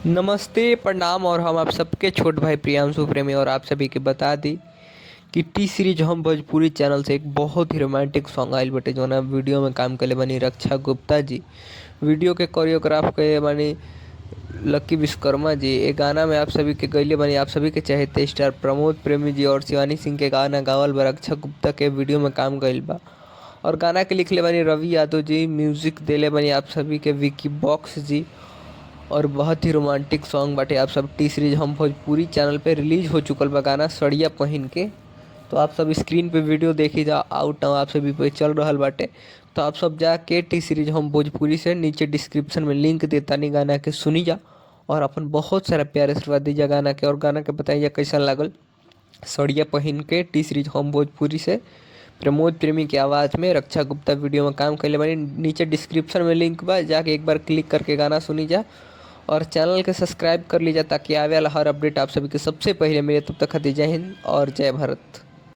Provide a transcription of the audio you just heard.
नमस्ते, प्रणाम और हम आप सबके छोट भाई प्रियांशु प्रेमी और आप सभी के बता दी कि टी सीरीज हम भोजपुरी चैनल से एक बहुत ही रोमांटिक सॉन्ग आइल बटे जो ना वीडियो में काम कले बनी रक्षा गुप्ता जी। वीडियो के कोरियोग्राफ के बनी लक्की विश्वकर्मा जी। ये गाना में आप सभी के गैले बनी आप सभी के चहेते स्टार प्रमोद प्रेमी जी और शिवानी सिंह के गाना गावल बा रक्षा गुप्ता के वीडियो में काम गइल बा। और गाना के लिखले बनी रवि यादव जी, म्यूजिक देले बनी आप सभी के विकी बॉक्स जी। और बहुत ही रोमांटिक सॉन्ग बाटे। आप सब टी सीरीज हम भोजपुरी चैनल पे रिलीज हो चुकल बा गाना सड़िया पहन के। तो आप सब स्क्रीन पे वीडियो देखी जा आउट नाउ आप सभी पे चल रहल बाटे। तो आप सब जाके टी सीरीज हम भोजपुरी से नीचे डिस्क्रिप्शन में लिंक देता नहीं गाना के सुनी जा और अपन बहुत सारा प्यार आशीर्वाद दीजिए गाना के। और गाना के बताइए कैसा लागल। सड़िया पहन के टी सीरीज हम भोजपुरी से प्रमोद प्रेमी की आवाज़ में रक्षा गुप्ता वीडियो में काम कैले बानी। नीचे डिस्क्रिप्शन में लिंक बा, जाके एक बार क्लिक करके गाना सुनी जा और चैनल के सब्सक्राइब कर लीजिए ताकि आवे वाला हर अपडेट आप सभी के सबसे पहले मिले। तब तक खातिर जय हिंद और जय भारत।